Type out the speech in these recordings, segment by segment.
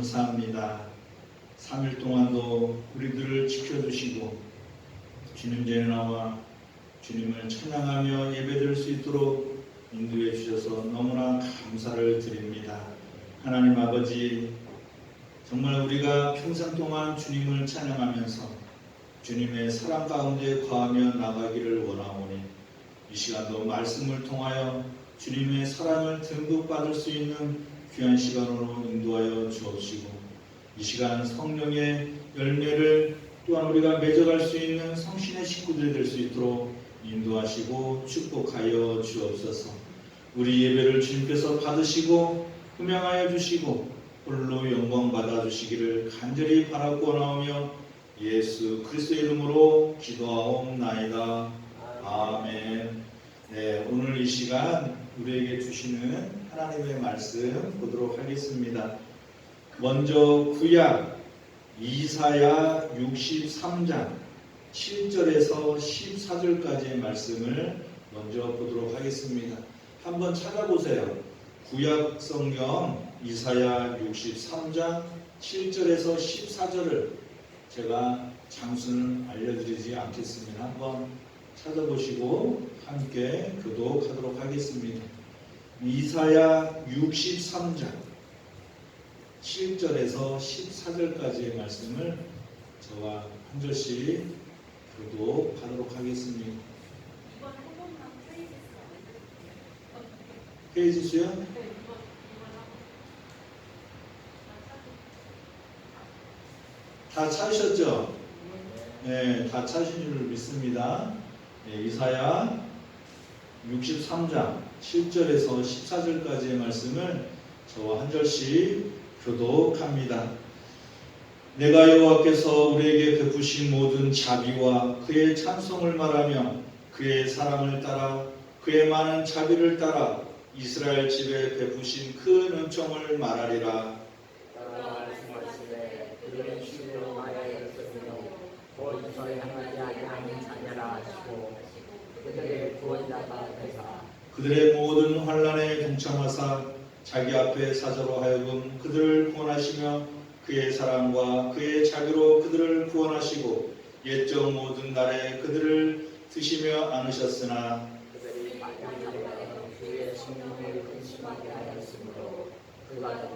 감사합니다. 3일 동안도 우리들을 지켜주시고 주님 전에 나와 주님을 찬양하며 예배드릴 수 있도록 인도해 주셔서 너무나 감사를 드립니다. 하나님 아버지, 정말 우리가 평생 동안 주님을 찬양하면서 주님의 사랑 가운데 거하며 나가기를 원하오니 이 시간도 말씀을 통하여 주님의 사랑을 듬뿍 받을 수 있는 귀한 시간으로 인도하여 주옵시고 이 시간 성령의 열매를 또한 우리가 맺어갈 수 있는 성신의 식구들이 될 수 있도록 인도하시고 축복하여 주옵소서. 우리 예배를 주님께서 받으시고 흠양하여 주시고 홀로 영광 받아 주시기를 간절히 바라고 나오며 예수 그리스도의 이름으로 기도하옵나이다. 아멘. 네, 오늘 이 시간 우리에게 주시는 하나님의 말씀 보도록 하겠습니다. 먼저 구약 이사야 63장 7절에서 14절까지의 말씀을 먼저 보도록 하겠습니다. 한번 찾아보세요. 구약 성경 이사야 63장 7절에서 14절을 제가 장수는 알려드리지 않겠습니다. 한번 찾아보시고 함께 교독하도록 하겠습니다. 이사야 63장 7절에서 14절까지의 말씀을 저와 한 절씩 교독하도록 하겠습니다. 페이지 수요? 다 찾으셨죠? 네, 다 찾으신 줄 믿습니다. 네, 이사야 63장 7절에서 14절까지의 말씀을 저와 한 절씩 교독합니다. 내가 여호와께서 우리에게 베푸신 모든 자비와 그의 찬송을 말하며 그의 사랑을 따라 그의 많은 자비를 따라 이스라엘 집에 베푸신 그 은총을 말하리라. 그들의 모든 환난에 동참하사 자기 앞에 사자로 하여금 그들을 구원하시며 그의 사랑과 그의 자비로 그들을 구원하시고 옛적 모든 날에 그들을 드시며 안으셨으나 그들이 그의 성령을 근심하게 하였으므로 그가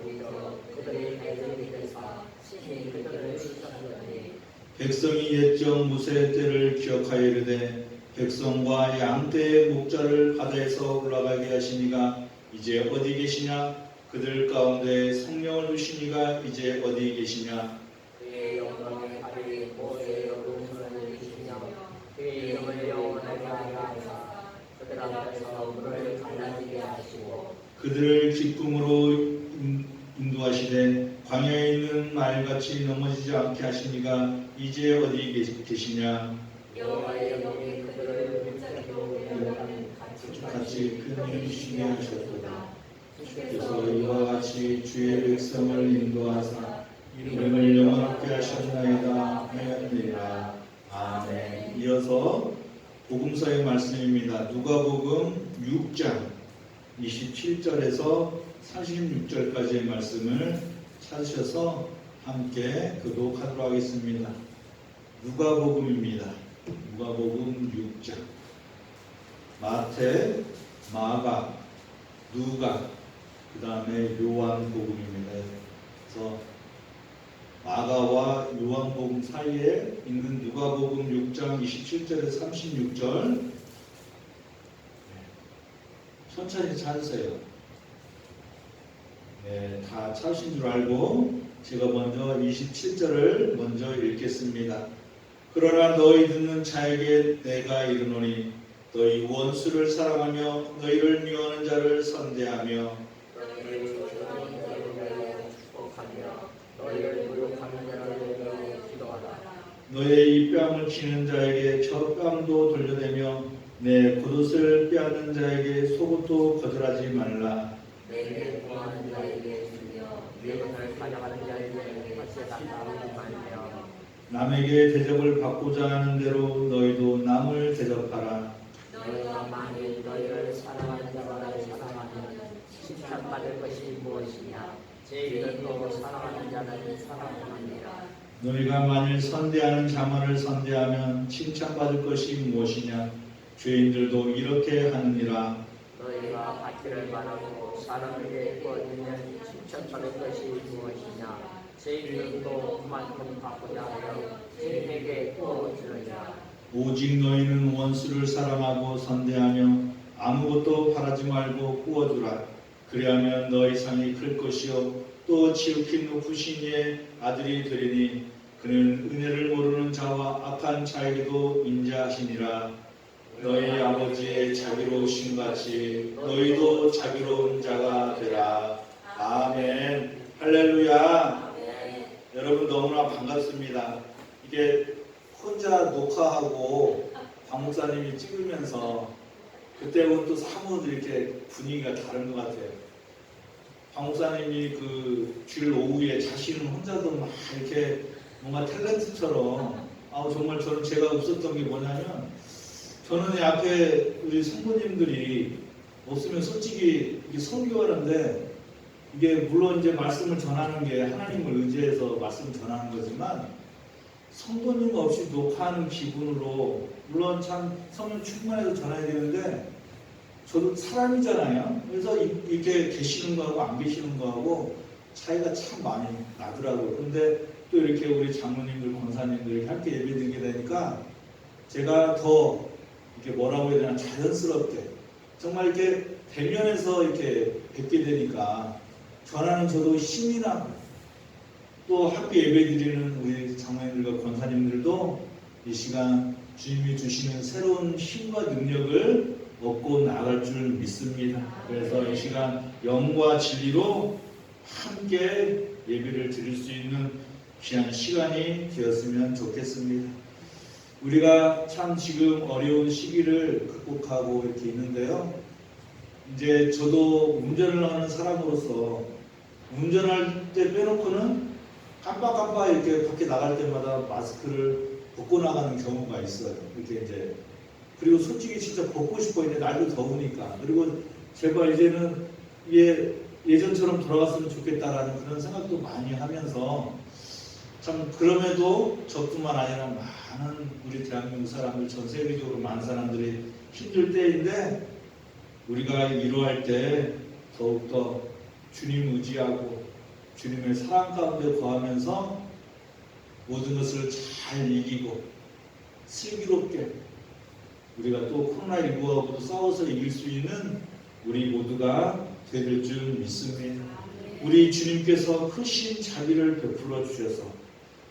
그들의 배를 위해서 친히 그들을 쫓아내니 백성이 옛적 무새의 때를 기억하여 이르되 백성과 양떼의 목자를 바다에서 올라가게 하시니가 이제 어디 계시냐? 그들 가운데 성령을 주시니가 이제 어디 계시냐? 그의 영광의 발이 모세의 오른손을 주시며 그의 이름을 영원하게 하사 그들 앞에서 물을 갈라지게 하시고 그들을 기쁨으로 인도하시되 광야에 있는 말같이 넘어지지 않게 하시니가 이제 어디 계시냐? 여호와의 영이 그들을 같이 큰 힘주시게 하셨도다. 주께서 이와 같이 주의 백성을 인도하사 이름을 영원하게 하셨나이다 하였느니라. 아멘. 이어서 복음서의 말씀입니다. 누가복음 6장 27절에서 36절까지의 말씀을 찾으셔서 함께 교독하도록 하겠습니다. 누가복음입니다. 누가복음 6장. 마태, 마가, 누가, 그 다음에 요한복음입니다. 그래서 마가와 요한복음 사이에 있는 누가복음 6장 27절에서 36절 천천히 찾으세요. 네, 다 찾으신 줄 알고 제가 먼저 27절을 먼저 읽겠습니다. 그러나 너희 듣는 자에게 내가 이르노니 너희 원수를 사랑하며 너희를 미워하는 자를 선대하며 너희를 조롱하는 자를 축복하며 너희를 모욕하는 자를 위하여 기도하라. 너의 이 뺨을 치는 자에게 저 뺨도 돌려대며 내 겉옷을 빼앗는 자에게 속옷도 거절하지 말라. 내게 구하는 자에게 주며 내 것을 가져가는 자에게 받지 말며 남에게 대접을 받고자 하는 대로 너희도 남을 대접하라. 너희가 만일 너희를 사랑하는 자마다 사랑하면 칭찬받을 것이 무엇이냐? 제 이름도 사랑하는 자는 사랑하느니라. 너희가 만일 선대하는 자만을 선대하면 칭찬받을 것이 무엇이냐? 죄인들도 이렇게 하느니라. 너희가 받기를 바라고 사람에게 구워주면 칭찬받을 것이 무엇이냐? 제 이름도 그만큼 받고자 하여 주님에게 구워주느니라. 오직 너희는 원수를 사랑하고 선대하며 아무것도 바라지 말고 구워주라. 그리하면 너희 상이 클 것이요 또 지극히 높으신 이의 아들이 되리니 그는 은혜를 모르는 자와 악한 자에게도 인자하시니라. 너희 아버지의 자비로우신 같이 너희도 자비로운 자가 되라. 아멘. 할렐루야. 여러분 너무나 반갑습니다. 이게 혼자 녹화하고 박 목사님이 찍으면서 그때하고는 또 사뭇 이렇게 분위기가 다른 것 같아요. 박 목사님이 그 주일 오후에 자신은 혼자도 막 이렇게 뭔가 탤런트처럼 정말 저는 제가 없었던 게 뭐냐면 저는 이 앞에 우리 성도님들이 없으면 솔직히 이게 설교하는데 이게 물론 이제 말씀을 전하는 게 하나님을 의지해서 말씀을 전하는 거지만 성도님 없이 녹화하는 기분으로 물론 참 성령 충만해서 전해야 되는데 저도 사람이잖아요. 그래서 이렇게 계시는 거하고 안 계시는 거하고 차이가 참 많이 나더라고요. 근데 또 이렇게 우리 장로님들, 권사님들 이렇게 함께 예배드리게 되니까 제가 더 이렇게 뭐라고 해야 되나 자연스럽게 정말 이렇게 대면에서 이렇게 뵙게 되니까 전하는 저도 힘이 나고 또 함께 예배드리는 우리 장로님들과 권사님들도 이 시간 주님이 주시는 새로운 힘과 능력을 얻고 나갈 줄 믿습니다. 그래서 이 시간 영과 진리로 함께 예배를 드릴 수 있는 귀한 시간이 되었으면 좋겠습니다. 우리가 참 지금 어려운 시기를 극복하고 이렇게 있는데요. 이제 저도 운전을 하는 사람으로서 운전할 때 빼놓고는 깜빡깜빡 이렇게 밖에 나갈 때마다 마스크를 벗고 나가는 경우가 있어요. 이렇게 이제 그리고 솔직히 진짜 벗고 싶어 이제 날도 더우니까 그리고 제발 이제는 이게 예전처럼 돌아갔으면 좋겠다라는 그런 생각도 많이 하면서 참 그럼에도 저뿐만 아니라 많은 우리 대한민국 사람들 전 세계적으로 많은 사람들이 힘들 때인데 우리가 위로할 때 더욱더 주님 의지하고 주님의 사랑 가운데 거하면서 모든 것을 잘 이기고 슬기롭게 우리가 또 코로나19하고도 싸워서 이길 수 있는 우리 모두가 될 줄 믿습니다. 우리 주님께서 크신 자비를 베풀어 주셔서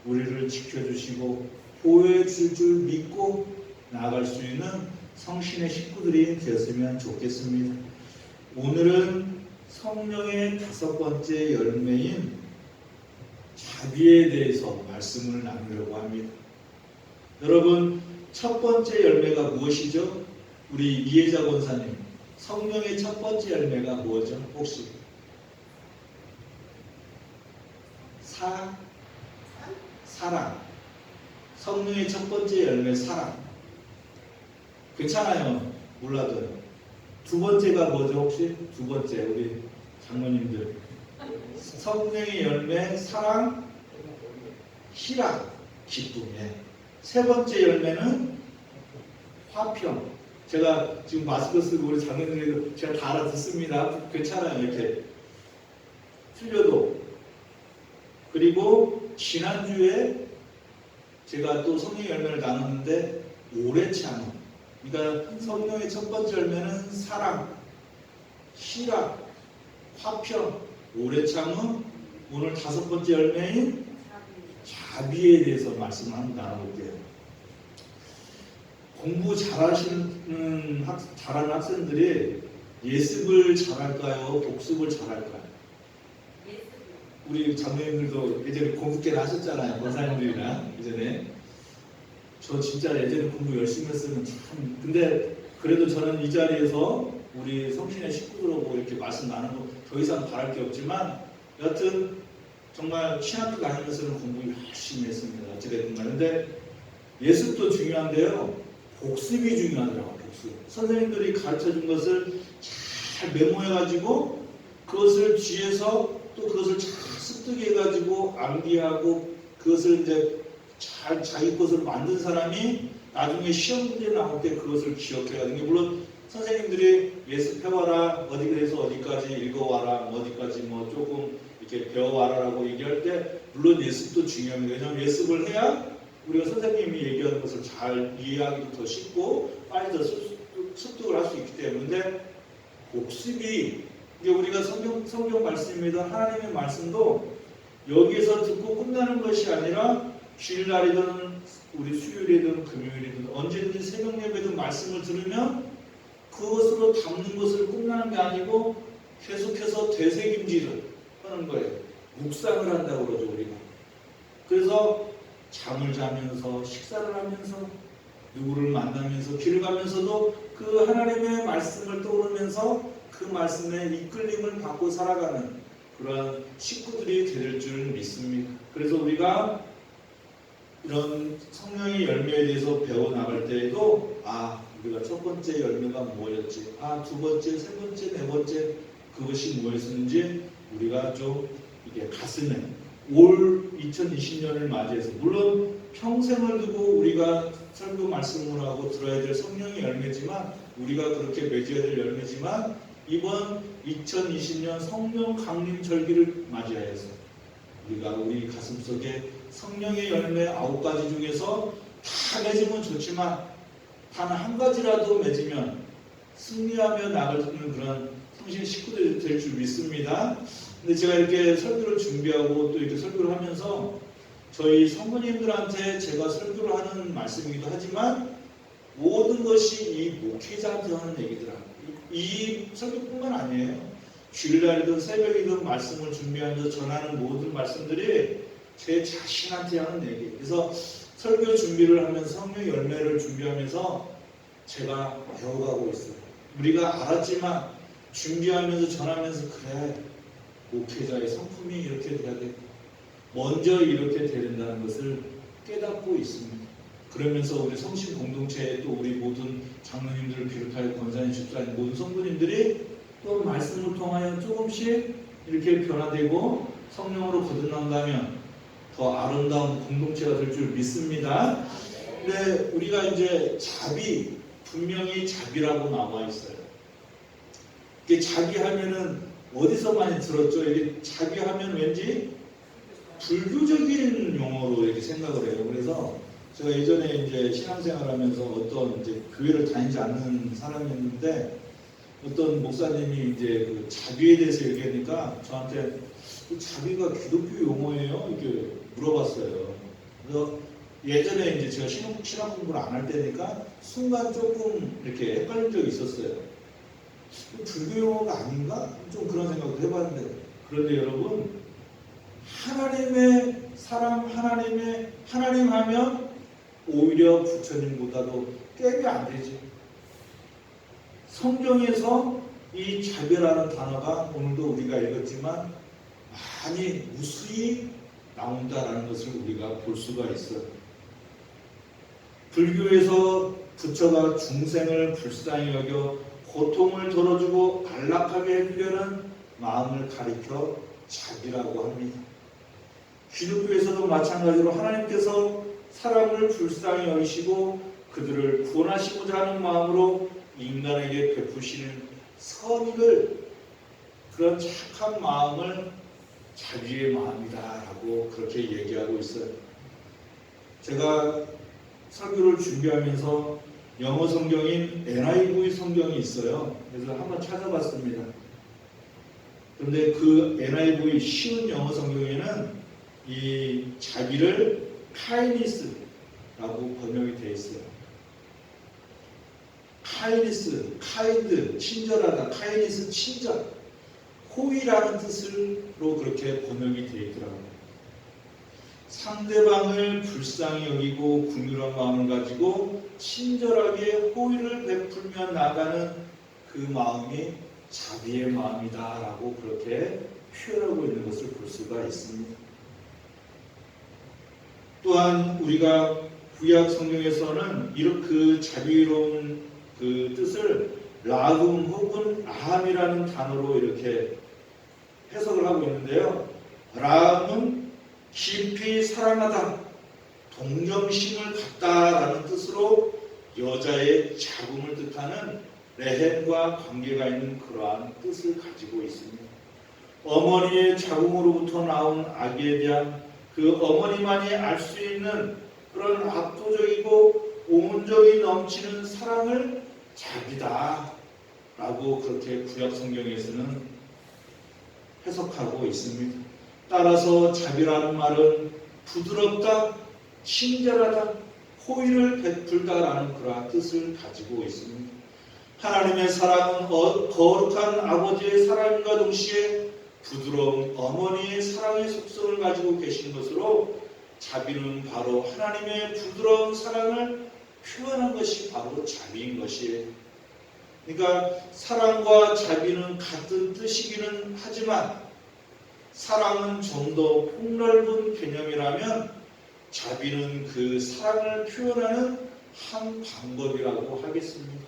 우리를 지켜주시고 보호해 줄 줄 믿고 나아갈 수 있는 성신의 식구들이 되었으면 좋겠습니다. 오늘은 성령의 5번째 열매인 자비에 대해서 말씀을 나누려고 합니다. 여러분, 첫 번째 열매가 무엇이죠? 우리 이혜자 권사님, 성령의 첫 번째 열매가 뭐죠? 혹시? 사랑. 성령의 첫 번째 열매 사랑. 괜찮아요. 몰라도요. 두 번째가 뭐죠? 혹시? 두 번째 우리 장로님들. 성령의 열매 사랑, 희락, 기쁨. 세 번째 열매는 화평. 제가 지금 마스크 쓰고 우리 장로님들도 제가 다 알아듣습니다. 괜찮아요. 이렇게 틀려도. 그리고 지난주에 제가 또 성령의 열매를 나눴는데 오래 참음. 그러니까 성령의 첫 번째 열매는 사랑, 희락, 화평, 오래 참음. 오늘 5번째 열매인 자비에 대해서 말씀을 한번 나눠볼게요. 공부 잘하는 학생들이 예습을 잘할까요? 복습을 잘할까요? 우리 장로님들도 예전에 공부깨를 하셨잖아요. 권사님들이랑 예전에. 저 진짜 예전에 공부 열심히 했으면 참. 근데 그래도 저는 이 자리에서 우리 성신의 식구들하고 이렇게 말씀 나누고 더 이상 바랄 게 없지만 여하튼 정말 신학교 다니면서는 공부 열심히 했습니다. 어찌됐든 간에. 근데 예습도 중요한데요. 복습이 중요하더라고요. 복습. 선생님들이 가르쳐준 것을 잘 메모해가지고 그것을 뒤에서 또 그것을 잘 습득해가지고 암기하고 그것을 이제 잘 자기 것을 만든 사람이 나중에 시험 문제 나올 때 그것을 기억해야 하는 게, 물론 선생님들이 예습해와라, 어디 그래서 어디까지 읽어와라, 어디까지 뭐 조금 이렇게 배워와라라고 얘기할 때 물론 예습도 중요합니다. 왜냐하면 예습을 해야 우리가 선생님이 얘기하는 것을 잘 이해하기도 더 쉽고 빨리 더 습득을 할 수 있기 때문에 복습이, 이게 우리가 성경 말씀입니다. 하나님의 말씀도 여기에서 듣고 끝나는 것이 아니라 주일날이든 우리 수요일이든 금요일이든 언제든지 새벽 예배든 말씀을 들으면 그것으로 담는 것을 끝나는 게 아니고 계속해서 되새김질을 하는 거예요. 묵상을 한다고 그러죠, 우리가. 그래서 잠을 자면서, 식사를 하면서, 누구를 만나면서, 길을 가면서도 그 하나님의 말씀을 떠오르면서 그 말씀에 이끌림을 받고 살아가는 그러한 식구들이 될 줄 믿습니다. 그래서 우리가 이런 성령의 열매에 대해서 배워나갈 때에도 우리가 첫 번째 열매가 뭐였지? 두 번째, 세 번째, 네 번째 그것이 뭐였는지 우리가 좀 이게 가슴에 올 2020년을 맞이해서, 물론 평생을 두고 우리가 설교 말씀을 하고 들어야 될 성령의 열매지만, 우리가 그렇게 맺어야 될 열매지만, 이번 2020년 성령 강림 절기를 맞이하여서 우리가 우리 가슴속에 성령의 열매 9가지 중에서 다 맺으면 좋지만 단 한 가지라도 맺으면 승리하며 나가는 그런 성신 식구들이 될 줄 믿습니다. 근데 제가 이렇게 설교를 준비하고 또 이렇게 설교를 하면서 저희 성도님들한테 제가 설교를 하는 말씀이기도 하지만 모든 것이 이 목회자한테 하는 얘기더라. 이 설교뿐만 아니에요. 주일날이든 새벽이든 말씀을 준비하면서 전하는 모든 말씀들이 제 자신한테 하는 얘기. 그래서 설교 준비를 하면서 성령 열매를 준비하면서 제가 배워가고 있어요. 우리가 알았지만 준비하면서 전하면서 그래, 목회자의 성품이 이렇게 돼야 되고 먼저 이렇게 되는다는 것을 깨닫고 있습니다. 그러면서 우리 성신 공동체에 또 우리 모든 장로님들을 비롯하여 권사님, 집사님, 모든 성도님들이 또 말씀을 통하여 조금씩 이렇게 변화되고 성령으로 거듭난다면 더 아름다운 공동체가 될 줄 믿습니다. 근데 우리가 이제 자비, 분명히 자비라고 나와 있어요. 이게 자비하면은 어디서 많이 들었죠? 이게 자비하면 왠지 불교적인 용어로 이렇게 생각을 해요. 그래서 제가 예전에 이제 신앙생활하면서 어떤 이제 교회를 다니지 않는 사람이었는데 어떤 목사님이 이제 그 자비에 대해서 얘기하니까 저한테 자비가 기독교 용어예요? 이렇게 물어봤어요. 그래서 예전에 이제 제가 신앙 공부를 안 할 때니까 순간 조금 이렇게 헷갈린 적이 있었어요. 불교 용어가 아닌가? 좀 그런 생각도 해봤는데, 그런데 여러분, 하나님의 사람, 하나님 하면 오히려 부처님보다도 깹이 안 되지. 성경에서 이 자비라는 단어가 오늘도 우리가 읽었지만 많이 무수히 나온다라는 것을 우리가 볼 수가 있어요. 불교에서 부처가 중생을 불쌍히 여겨 고통을 덜어주고 안락하게 해주려는 마음을 가리켜 자비라고 합니다. 기독교에서도 마찬가지로 하나님께서 사람을 불쌍히 여기시고 그들을 구원하시고자 하는 마음으로 인간에게 베푸시는 선의를, 그런 착한 마음을 자비의 마음이다라고 그렇게 얘기하고 있어요. 제가 설교를 준비하면서 영어 성경인 NIV 성경이 있어요. 그래서 한번 찾아봤습니다. 그런데 그 NIV 쉬운 영어 성경에는 이 자비를 kindness라고 번역이 되어 있어요. kind, 친절하다, kindness, 친절, 호의라는 뜻으로 그렇게 번역이 되어 있더라고요. 상대방을 불쌍히 여기고 긍휼한 마음을 가지고 친절하게 호의를 베풀며 나가는 그 마음이 자비의 마음이다라고 그렇게 표현하고 있는 것을 볼 수가 있습니다. 또한 우리가 구약 성경에서는 이런 그 자비로운 그 뜻을 라금 혹은 아함이라는 단어로 이렇게 해석을 하고 있는데요. 라함은 깊이 사랑하다, 동정심을 갖다라는 뜻으로 여자의 자궁을 뜻하는 레헴과 관계가 있는 그러한 뜻을 가지고 있습니다. 어머니의 자궁으로부터 나온 아기에 대한 그 어머니만이 알 수 있는 그런 압도적이고 온전히 넘치는 사랑을 자비다 라고 그렇게 구약 성경에서는 해석하고 있습니다. 따라서 자비라는 말은 부드럽다, 친절하다, 호의를 베풀다라는 그러한 뜻을 가지고 있습니다. 하나님의 사랑은 거룩한 아버지의 사랑과 동시에 부드러운 어머니의 사랑의 속성을 가지고 계신 것으로 자비는 바로 하나님의 부드러운 사랑을 표현한 것이 바로 자비인 것이에요. 그러니까 사랑과 자비는 같은 뜻이기는 하지만 사랑은 좀 더 폭넓은 개념이라면 자비는 그 사랑을 표현하는 한 방법이라고 하겠습니다.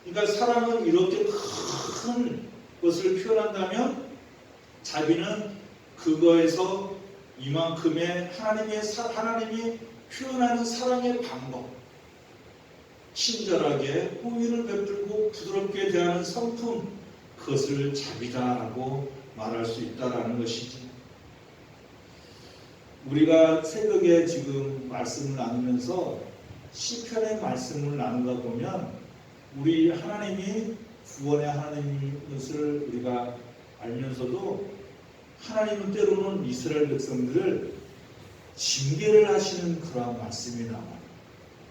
그러니까 사랑은 이렇게 큰 것을 표현한다면 자비는 그거에서 이만큼의 하나님이 표현하는 사랑의 방법, 친절하게 호의를 베풀고 부드럽게 대하는 성품, 그것을 자비다라고 말할 수 있다라는 것이지. 우리가 새벽에 지금 말씀을 나누면서 시편의 말씀을 나누다 보면 우리 하나님이 구원의 하나님인 것을 우리가 알면서도 하나님은 때로는 이스라엘 백성들을 징계를 하시는 그러한 말씀이 나와요.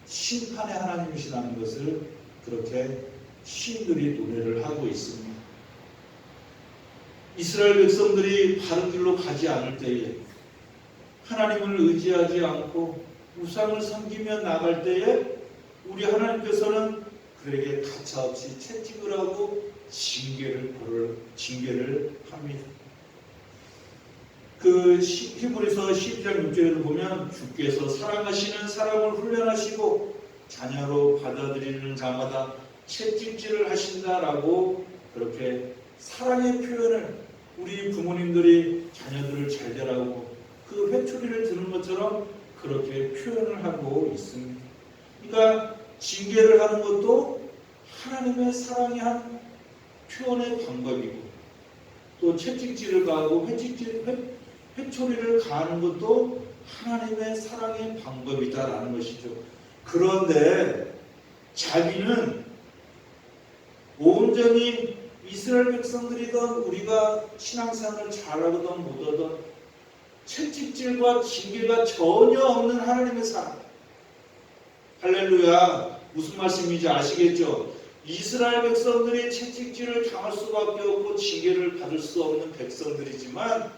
심판의 하나님이시라는 것을 그렇게 시인들이 노래를 하고 있습니다. 이스라엘 백성들이 바른 길로 가지 않을 때에 하나님을 의지하지 않고 우상을 섬기며 나갈 때에 우리 하나님께서는 그에게 가차없이 채찍을 하고 징계를 합니다. 그 히브리서 12장 6절을 보면 주께서 사랑하시는 사람을 훈련하시고 자녀로 받아들이는 자마다 채찍질을 하신다라고 그렇게 사랑의 표현을 우리 부모님들이 자녀들을 잘 되라고 그 회초리를 드는 것처럼 그렇게 표현을 하고 있습니다. 그러니까 징계를 하는 것도 하나님의 사랑의 한 표현의 방법이고 또 채찍질을 가하고 회초리를 가하는 것도 하나님의 사랑의 방법이다라는 것이죠. 그런데 자비는 온전히 이스라엘 백성들이든 우리가 신앙생활을 잘하거든 못하든 채찍질과 징계가 전혀 없는 하나님의 사랑. 할렐루야. 무슨 말씀인지 아시겠죠? 이스라엘 백성들이 채찍질을 당할 수밖에 없고 징계를 받을 수 없는 백성들이지만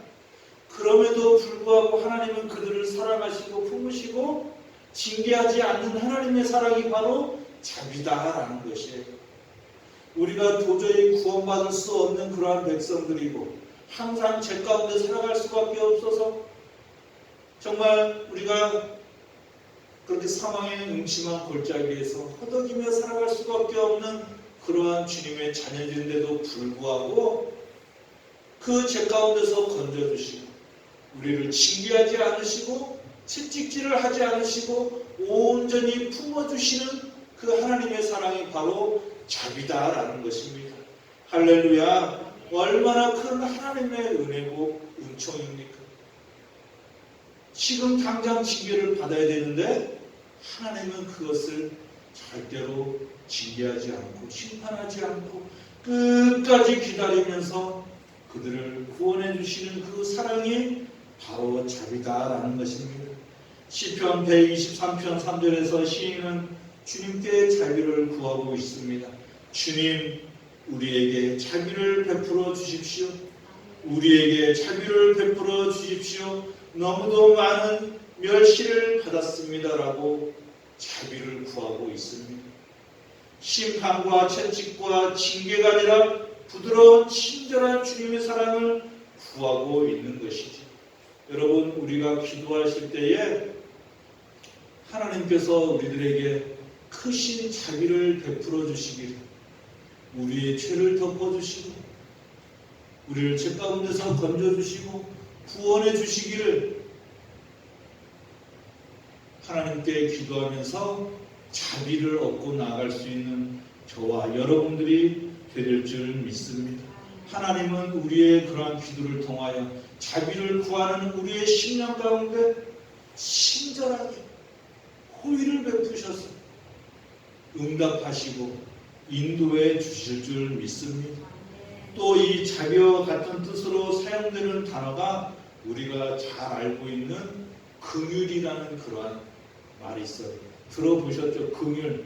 그럼에도 불구하고 하나님은 그들을 사랑하시고 품으시고 징계하지 않는 하나님의 사랑이 바로 자비다라는 것이에요. 우리가 도저히 구원받을 수 없는 그러한 백성들이고 항상 죄 가운데 살아갈 수밖에 없어서 정말 우리가 그렇게 사망의 음침한 골짜기에서 허덕이며 살아갈 수밖에 없는 그러한 주님의 자녀들인데도 불구하고 그 죄 가운데서 건져주시고 우리를 징계하지 않으시고 채찍질을 하지 않으시고 온전히 품어주시는 그 하나님의 사랑이 바로 자비다라는 것입니다. 할렐루야. 얼마나 큰 하나님의 은혜고 은총입니까? 지금 당장 징계를 받아야 되는데 하나님은 그것을 절대로 징계하지 않고 심판하지 않고 끝까지 기다리면서 그들을 구원해 주시는 그 사랑이 바로 자비다라는 것입니다. 시편 123편 3절에서 시인은 주님께 자비를 구하고 있습니다. 주님, 우리에게 자비를 베풀어 주십시오. 우리에게 자비를 베풀어 주십시오. 너무도 많은 멸시를 받았습니다라고 자비를 구하고 있습니다. 심판과 채찍과 징계가 아니라 부드러운 친절한 주님의 사랑을 구하고 있는 것이죠. 여러분, 우리가 기도하실 때에 하나님께서 우리들에게 크신 자비를 베풀어 주시기를, 우리의 죄를 덮어주시고 우리를 죄 가운데서 건져주시고 구원해 주시기를 하나님께 기도하면서 자비를 얻고 나아갈 수 있는 저와 여러분들이 될 줄 믿습니다. 하나님은 우리의 그러한 기도를 통하여 자비를 구하는 우리의 심령 가운데 친절하게 호의를 베푸셔서 응답하시고 인도해 주실 줄 믿습니다. 또 이 자비와 같은 뜻으로 사용되는 단어가 우리가 잘 알고 있는 긍휼이라는 그러한 말이 있어요. 들어보셨죠? 긍휼.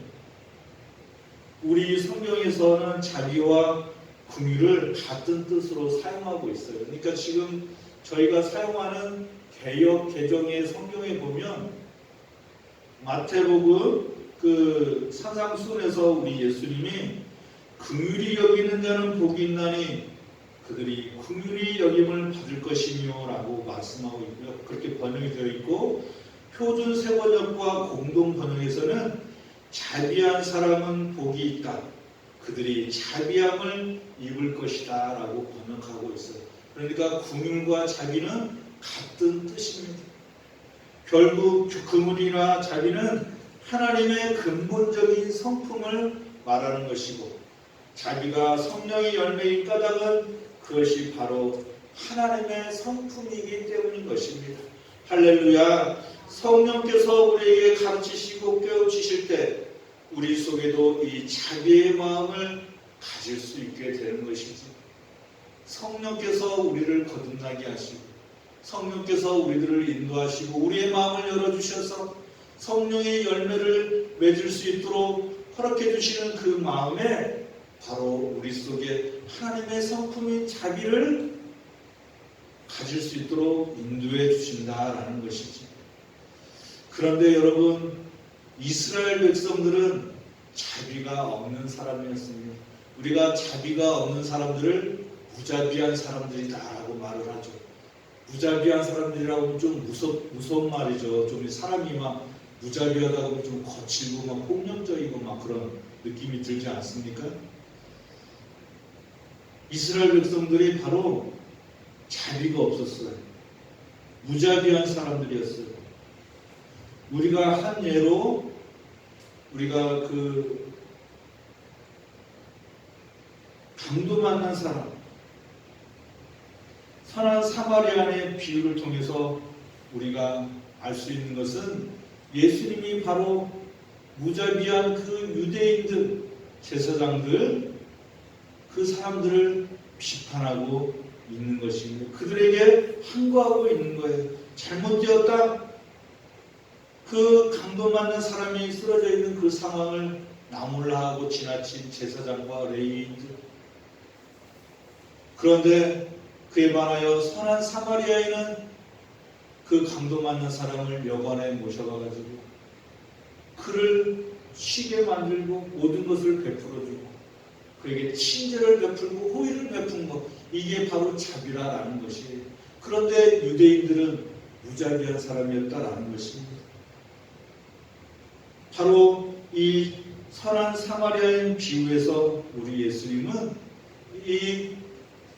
우리 성경에서는 자비와 긍휼을 같은 뜻으로 사용하고 있어요. 그러니까 지금 저희가 사용하는 개역 개정의 성경에 보면 마태복음 그 산상수훈에서 우리 예수님이 긍휼히 여기는 자는 복이 있나니 그들이 긍휼히 여김을 받을 것이며라고 말씀하고 있고요. 그렇게 번역이 되어 있고 표준 세번역과 공동 번역에서는 자비한 사람은 복이 있다. 그들이 자비함을 입을 것이다 라고 번역하고 있어요. 그러니까 긍휼과 자비는 같은 뜻입니다. 결국 긍휼이나 자비는 하나님의 근본적인 성품을 말하는 것이고 자비가 성령의 열매인 까닭은 그것이 바로 하나님의 성품이기 때문인 것입니다. 할렐루야. 성령께서 우리에게 가르치시고 깨우치실 때 우리 속에도 이 자비의 마음을 가질 수 있게 되는 것이지. 성령께서 우리를 거듭나게 하시고 성령께서 우리들을 인도하시고 우리의 마음을 열어주셔서 성령의 열매를 맺을 수 있도록 허락해 주시는 그 마음에 바로 우리 속에 하나님의 성품인 자비를 가질 수 있도록 인도해 주신다라는 것이지. 그런데 여러분, 이스라엘 백성들은 자비가 없는 사람이었습니다. 우리가 자비가 없는 사람들을 무자비한 사람들이다라고 말을 하죠. 무자비한 사람들이라고 하면 좀 무서운 말이죠. 좀 사람이 막 무자비하다 보면 좀 거칠고 막 폭력적이고 막 그런 느낌이 들지 않습니까? 이스라엘 백성들이 바로 자비가 없었어요. 무자비한 사람들이었어요. 우리가 한 예로 우리가 그 강도 만난 사람 선한 사마리아인의 비유를 통해서 우리가 알 수 있는 것은 예수님이 바로 무자비한 그 유대인들, 제사장들, 그 사람들을 비판하고 있는 것입니다. 그들에게 항거하고 있는 거예요. 잘못되었다. 그 강도 맞는 사람이 쓰러져 있는 그 상황을 나몰라하고 지나친 제사장과 레위인들. 그런데 그에 반하여 선한 사마리아인은 그 강도 맞는 사람을 여관에 모셔가지고 그를 쉬게 만들고 모든 것을 베풀어주고 그에게 친절을 베풀고 호의를 베푼 것, 이게 바로 자비라는 것이에요. 그런데 유대인들은 무자비한 사람이었다라는 것입니다. 바로 이 선한 사마리아인 비유에서 우리 예수님은 이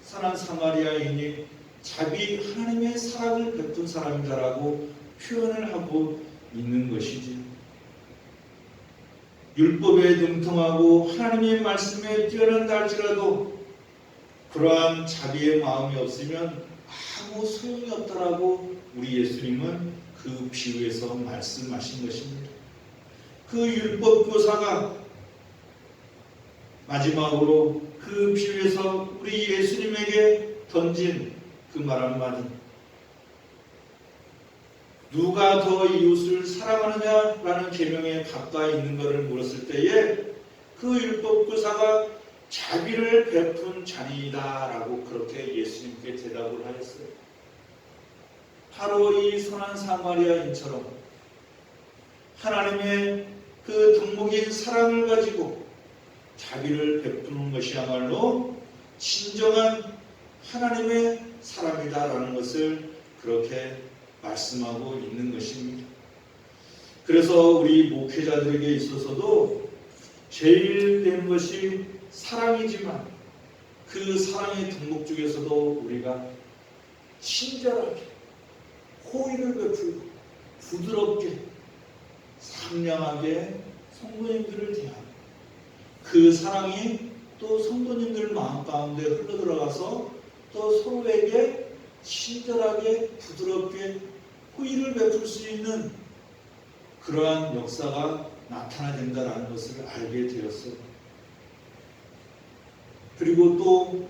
선한 사마리아인이 자비 하나님의 사랑을 베푼 사람이다라고 표현을 하고 있는 것이지. 율법에 능통하고 하나님의 말씀에 뛰어난다 할지라도 그러한 자비의 마음이 없으면 아무 소용이 없다라고 우리 예수님은 그 비유에서 말씀하신 것입니다. 그 율법 교사가 마지막으로 그 비유에서 우리 예수님에게 던진 그 말 한마디, 누가 더 이웃을 사랑하느냐라는 계명에 가까이 있는 것을 물었을 때에 그 율법 교사가 자비를 베푼 자니이다라고 그렇게 예수님께 대답을 하였어요. 바로 이 선한 사마리아인처럼 하나님의 그 덕목인 사랑을 가지고 자비를 베푸는 것이야말로 진정한 하나님의 사랑이다라는 것을 그렇게 말씀하고 있는 것입니다. 그래서 우리 목회자들에게 있어서도 제일 된 것이 사랑이지만 그 사랑의 덕목 중에서도 우리가 친절하게 호의를 베풀고 부드럽게 상냥하게 성도님들을 대하고 그 사랑이 또 성도님들 마음 가운데 흘러들어가서 또 서로에게 친절하게 부드럽게 호의를 베풀 수 있는 그러한 역사가 나타나야 된다는 것을 알게 되었어요. 그리고 또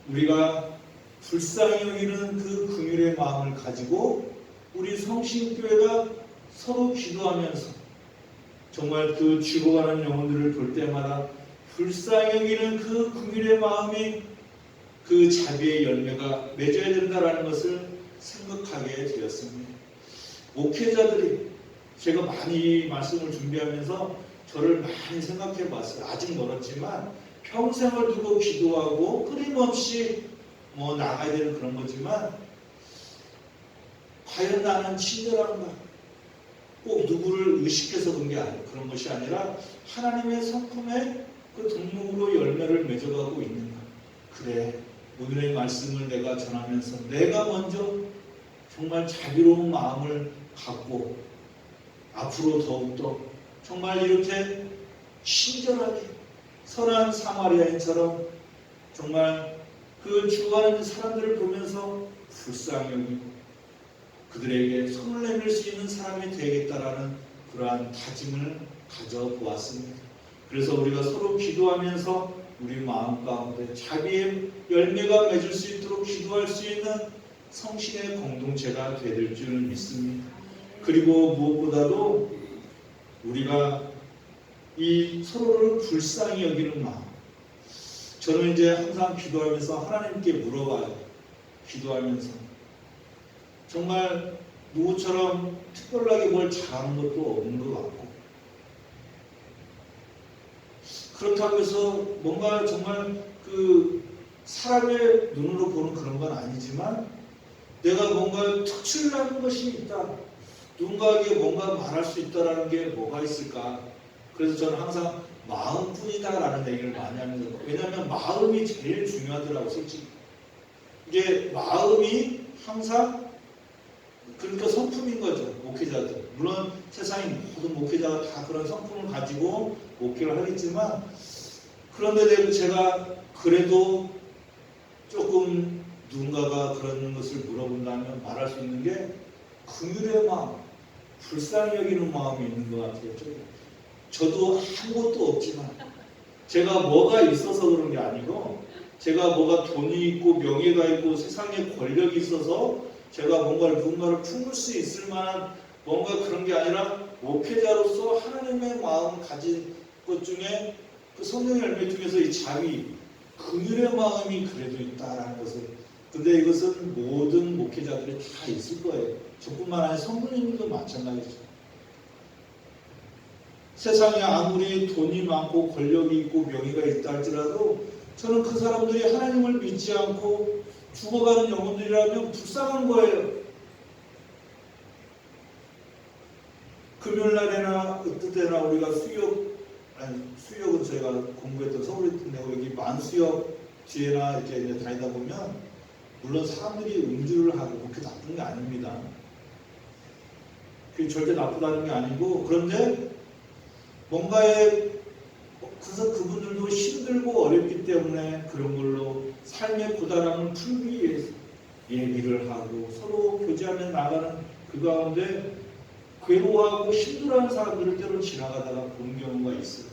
우리가 불쌍히 여기는 그 긍휼의 마음을 가지고 우리 성신교회가 서로 기도하면서 정말 그 죽어가는 영혼들을 볼 때마다 불쌍히 여기는 그 긍휼의 마음이 그 자비의 열매가 맺어야 된다는 것을 생각하게 되었습니다. 목회자들이 제가 많이 말씀을 준비하면서 저를 많이 생각해 봤어요. 아직 멀었지만 평생을 두고 기도하고 끊임없이 나가야 되는 그런 거지만 과연 나는 친절한가? 꼭 누구를 의식해서 그런 것이 아니라 하나님의 성품에 그 덕목으로 열매를 맺어가고 있는가? 그래, 오늘의 말씀을 내가 전하면서 내가 먼저 정말 자비로운 마음을 갖고 앞으로 더욱더 정말 이렇게 친절하게 선한 사마리아인처럼 정말 그 죽어가는 사람들을 보면서 불쌍히 여기고 그들에게 손을 내밀 수 있는 사람이 되겠다라는 그러한 다짐을 가져보았습니다. 그래서 우리가 서로 기도하면서 우리 마음 가운데 자비의 열매가 맺을 수 있도록 기도할 수 있는 성신의 공동체가 될 줄 믿습니다. 그리고 무엇보다도 우리가 이 서로를 불쌍히 여기는 마음, 저는 이제 항상 기도하면서 하나님께 물어봐요. 기도하면서 정말 누구처럼 특별하게 뭘 잘하는 것도 없는 것 같고 그렇다고 해서 뭔가 정말 그 사람의 눈으로 보는 그런 건 아니지만 내가 뭔가 특출난 것이 있다, 누군가에게 뭔가 말할 수 있다라는 게 뭐가 있을까? 그래서 저는 항상 마음뿐이다라는 얘기를 많이 합니다. 왜냐하면 마음이 제일 중요하더라고. 솔직히 이게 마음이 항상 그러니까 성품인 거죠. 목회자들. 물론 세상의 모든 목회자가 다 그런 성품을 가지고 목회를 하겠지만 그런데 제가 그래도 조금 누군가가 그런 것을 물어본다면 말할 수 있는 게 긍휼의 마음, 불쌍히 여기는 마음이 있는 것 같아요. 저도 아무것도 없지만 제가 뭐가 있어서 그런 게 아니고 제가 뭐가 돈이 있고 명예가 있고 세상에 권력이 있어서 제가 누군가를 품을 수 있을 만한 뭔가 그런 게 아니라 목회자로서 하나님의 마음을 가진 것 중에 그 성령의 열매 중에서 이 자비, 긍휼의 마음이 그래도 있다라는 것을. 근데 이것은 모든 목회자들이 다 있을 거예요. 저뿐만 아니라 성도님들도 마찬가지죠. 세상에 아무리 돈이 많고 권력이 있고 명예가 있다 할지라도 저는 그 사람들이 하나님을 믿지 않고 죽어가는 영혼들이라면 불쌍한 거예요. 금요일날이나 어떤 때나 우리가 수역은 저희가 공부했던 서울에 있는데 여기 만수역 뒤에나 이렇게 다니다 보면 물론 사람들이 음주를 하고 그렇게 나쁜 게 아닙니다. 그게 절대 나쁘다는 게 아니고 그런데 뭔가에 그래서 그분들도 힘들고 어렵기 때문에 그런 걸로 삶의 고단함을 풀기 위해서 얘기를 하고 서로 교제하며 나가는 그 가운데 괴로워하고 힘들어하는 사람들을 때로 지나가다가 본 경우가 있어요.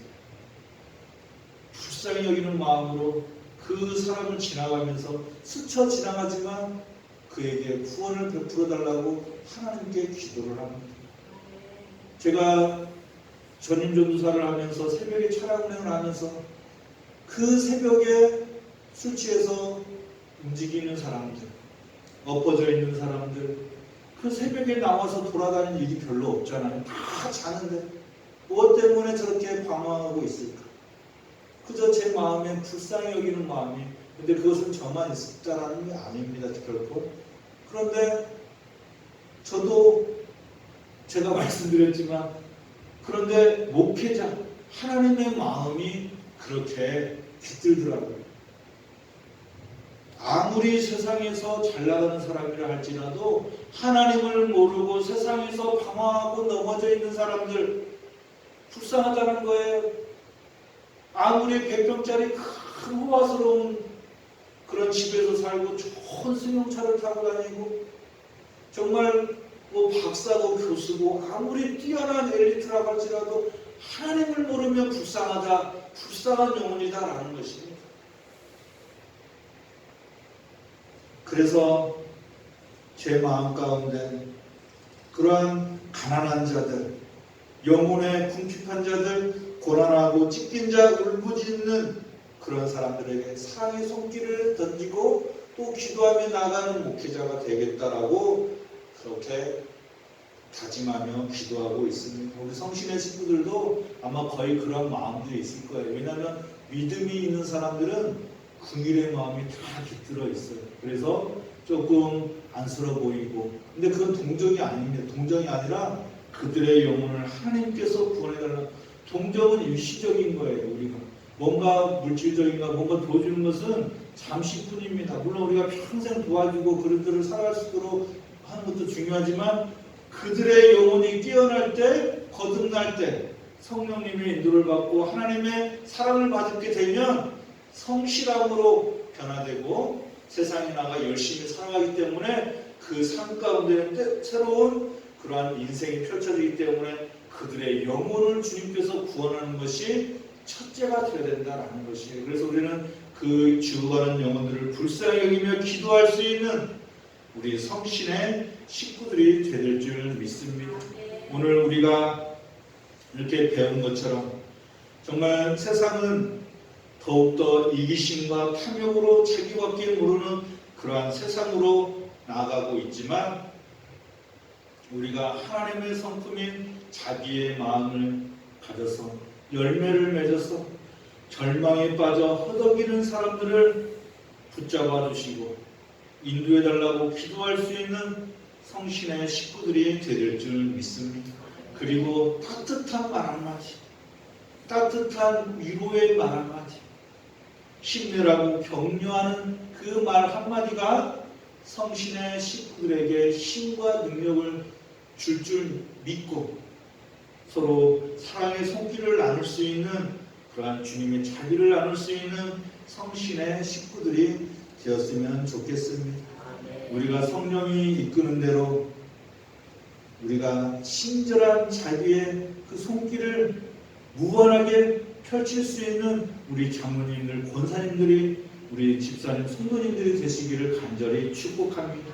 불쌍히 여기는 마음으로 그 사람을 지나가면서 스쳐 지나가지만 그에게 구원을 베풀어 달라고 하나님께 기도를 합니다. 제가 전임 전도사를 하면서 새벽에 찬양 운행을 하면서 그 새벽에 술 취해서 움직이는 사람들, 엎어져 있는 사람들, 그 새벽에 나와서 돌아다니는 일이 별로 없잖아요. 다 자는데 무엇 때문에 저렇게 방황하고 있을까? 그저 제 마음에 불쌍히 여기는 마음이. 근데 그것은 저만 있었다라는 게 아닙니다. 결코. 그런데 저도 제가 말씀드렸지만 그런데 목회자 하나님의 마음이 그렇게 깃들더라고요. 아무리 세상에서 잘 나가는 사람이라 할지라도 하나님을 모르고 세상에서 방황하고 넘어져 있는 사람들 불쌍하다는 거예요. 아무리 100평짜리 큰 호화스러운 그런 집에서 살고 좋은 승용차를 타고 다니고 정말 뭐 박사고 교수고 아무리 뛰어난 엘리트라고 할지라도 하나님을 모르면 불쌍하다, 불쌍한 영혼이다라는 것입니다. 그래서 제 마음 가운데 그러한 가난한 자들, 영혼에 궁핍한 자들, 고난하고 찢긴 자, 울부짖는 그런 사람들에게 사랑의 손길을 던지고 또 기도하며 나가는 목회자가 되겠다라고 그렇게 다짐하며 기도하고 있습니다. 우리 성신의 식구들도 아마 거의 그런 마음들이 있을 거예요. 왜냐하면 믿음이 있는 사람들은 긍휼의 마음이 다 깃들어 있어요. 그래서 조금 안쓰러워 보이고, 근데 그건 동정이 아닙니다. 동정이 아니라 그들의 영혼을 하나님께서 구원해달라는, 동정은 일시적인 거예요. 우리가 뭔가 물질적인가 뭔가 도와주는 것은 잠시뿐입니다. 물론 우리가 평생 도와주고 그들을 살아갈 수 있도록 하는 것도 중요하지만 그들의 영혼이 깨어날 때, 거듭날 때 성령님의 인도를 받고 하나님의 사랑을 받게 되면 성실함으로 변화되고 세상에 나가 열심히 살아가기 때문에 그 삶 가운데는 새로운 그러한 인생이 펼쳐지기 때문에 그들의 영혼을 주님께서 구원하는 것이 첫째가 되어야 된다는 것이에요. 그래서 우리는 그 죽어가는 영혼들을 불쌍히 여기며 기도할 수 있는 우리 성신의 식구들이 될 줄 믿습니다. 오늘 우리가 이렇게 배운 것처럼 정말 세상은 더욱더 이기심과 탐욕으로 자기밖에 모르는 그러한 세상으로 나아가고 있지만 우리가 하나님의 성품인 자기의 마음을 가져서 열매를 맺어서 절망에 빠져 허덕이는 사람들을 붙잡아 주시고 인도해 달라고 기도할 수 있는 성신의 식구들이 될 줄 믿습니다. 그리고 따뜻한 말 한마디, 따뜻한 위로의 말 한마디, 힘내라고 격려하는 그 말 한마디가 성신의 식구들에게 힘과 능력을 줄 믿고 서로 사랑의 손길을 나눌 수 있는 그러한 주님의 자비를 나눌 수 있는 성신의 식구들이 되었으면 좋겠습니다. 우리가 성령이 이끄는 대로 우리가 친절한 자비의 그 손길을 무한하게 펼칠 수 있는 우리 장로님들, 권사님들이, 우리 집사님, 성도님들이 되시기를 간절히 축복합니다.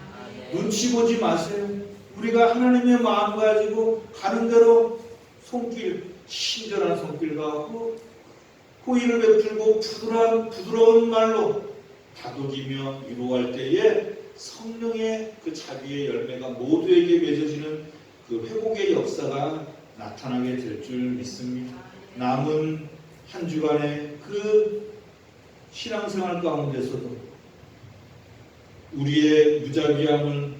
눈치 보지 마세요. 우리가 하나님의 마음 가지고 가는 대로 손길, 친절한 손길과 호의를 베풀고 부드러운 말로 다독이며 위로할 때에 성령의 그 자비의 열매가 모두에게 맺어지는 그 회복의 역사가 나타나게 될 줄 믿습니다. 남은 한 주간의 그 신앙생활 가운데서도 우리의 무자비함을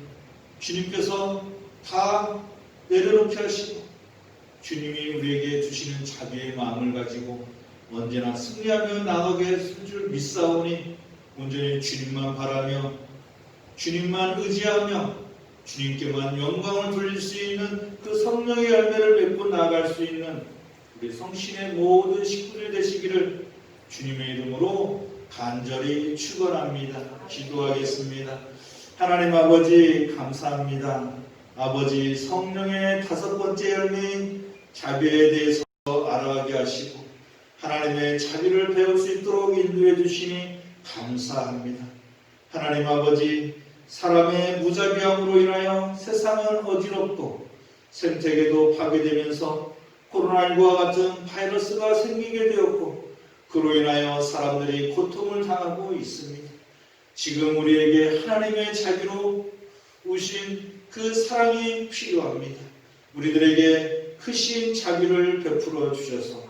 주님께서 다 내려놓게 하시고 주님이 우리에게 주시는 자비의 마음을 가지고 언제나 승리하며 나가게 했을 줄 믿사오니 온전히 주님만 바라며 주님만 의지하며 주님께만 영광을 돌릴 수 있는 그 성령의 열매를 맺고 나아갈 수 있는 우리 성신의 모든 식구들 되시기를 주님의 이름으로 간절히 축원합니다. 기도하겠습니다. 하나님 아버지 감사합니다. 아버지 성령의 다섯 번째 열매인 자비에 대해서 알아가게 하시고 하나님의 자비를 배울 수 있도록 인도해 주시니 감사합니다. 하나님 아버지 사람의 무자비함으로 인하여 세상은 어지럽고 생태계도 파괴되면서 코로나19와 같은 바이러스가 생기게 되었고 그로 인하여 사람들이 고통을 당하고 있습니다. 지금 우리에게 하나님의 자비로 오신 그 사랑이 필요합니다. 우리들에게 크신 자비를 베풀어 주셔서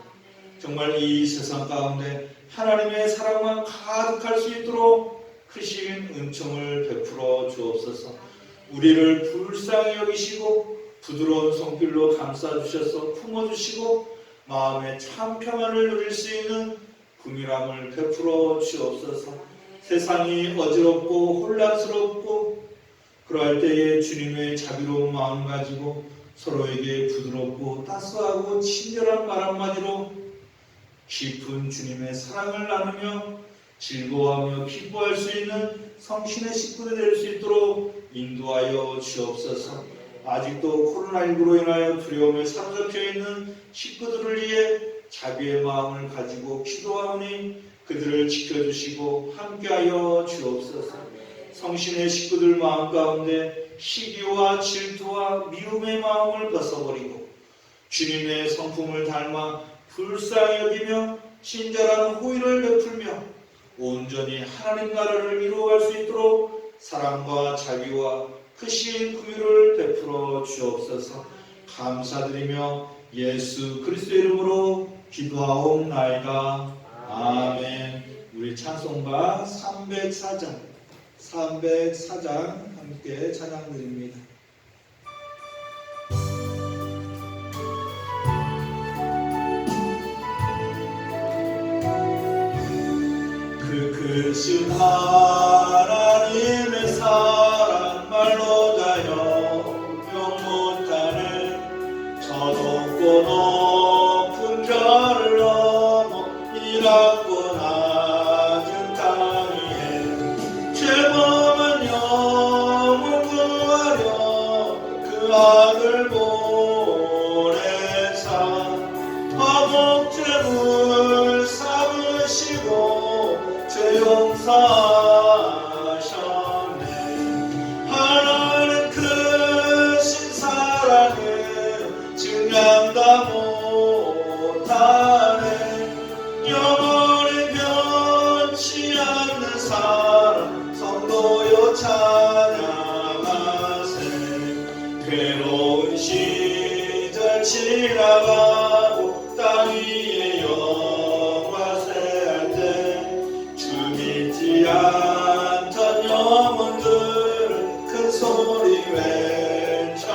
정말 이 세상 가운데 하나님의 사랑만 가득할 수 있도록 크신 은총을 베풀어 주옵소서. 우리를 불쌍히 여기시고 부드러운 손길로 감싸주셔서 품어주시고 마음의 참 평안을 누릴 수 있는 긍휼함을 베풀어 주옵소서. 세상이 어지럽고 혼란스럽고 그러할 때에 주님의 자비로운 마음 가지고 서로에게 부드럽고 따스하고 친절한 말 한마디로 깊은 주님의 사랑을 나누며 즐거워하며 기뻐할 수 있는 성신의 식구들이 될 수 있도록 인도하여 주옵소서. 아직도 코로나19로 인하여 두려움에 사로잡혀 있는 식구들을 위해 자비의 마음을 가지고 기도하오니 그들을 지켜주시고 함께하여 주옵소서. 성신의 식구들 마음 가운데 시기와 질투와 미움의 마음을 벗어버리고 주님의 성품을 닮아 불쌍히 여기며 친절한 호의를 베풀며 온전히 하나님 나라를 이루어갈 수 있도록 사랑과 자비와 크신 긍휼을 베풀어 주옵소서. 감사드리며 예수 그리스도의 이름으로 기도하옵나이다. 아멘. 우리 찬송가 304장 함께 찬양드립니다. 그 크신 하나님의 사랑 말로 다 형용 못하네. 저 높고 높은 별을 넘어 이 낮고 낮은 땅 위에 죄범한 영혼 구하려 그 아들 보내사 화목제물 삼으시고 죄 용서하셨네. 하나님 크신 사랑은 증량다 못하네. 영원히 변치 않는 사랑 성도여 찬양하세. 괴로운 시절 지나가고 땅 위에 영화세할 때 주 믿지 않던 영혼들은 큰 소리 외쳐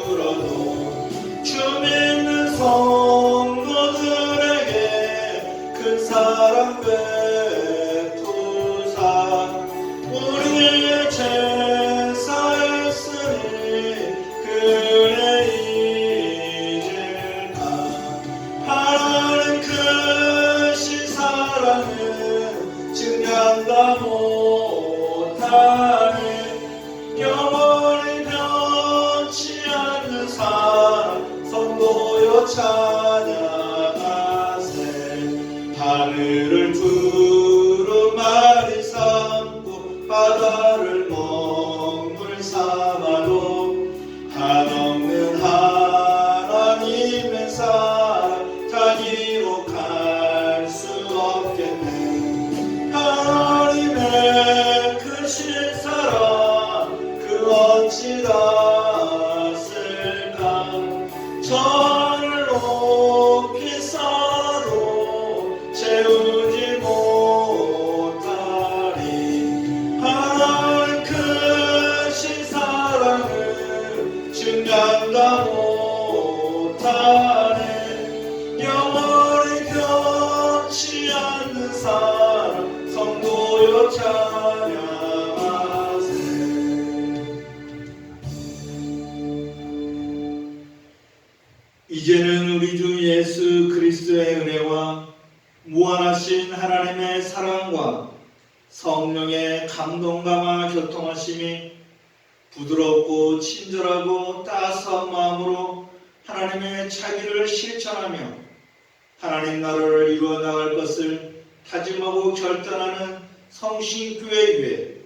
울어도 주 믿는 성도들에게 큰 사랑 베푸사 우리의 죄 사했으니 그 은혜 잊을까. 하나님 크신 사랑은 증량다 못하네. 영원히 변치 않는 사랑 성도여 찬양하세. 하늘을 두루마리 삼고 바다를 먹물 삼아도 한없는 하나님의 사랑 다 기록할 수 없겠네. 하나님의 크신 사랑 그 어찌 닿았을까. 저를 높이 쌓아도 채우지 못하리. 하나님 크신 사랑은 증량다 못하네. 영원히 변치 않는 사랑 성도여 찬양하세. 이제는 우리 주 예수 그리스도의 은혜와 무한하신 하나님의 사랑과 성령의 감동감화 교통하심이 부드럽고 친절하고 따스한 마음으로 하나님의 자기를 실천하며 하나님 나라를 이루어 나갈 것을 다짐하고 결단하는 성신교회 위에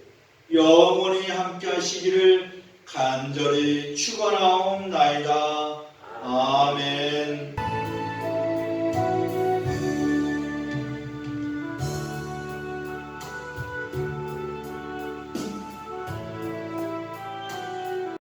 영원히 함께 하시기를 간절히 축원하옵나이다. 아멘.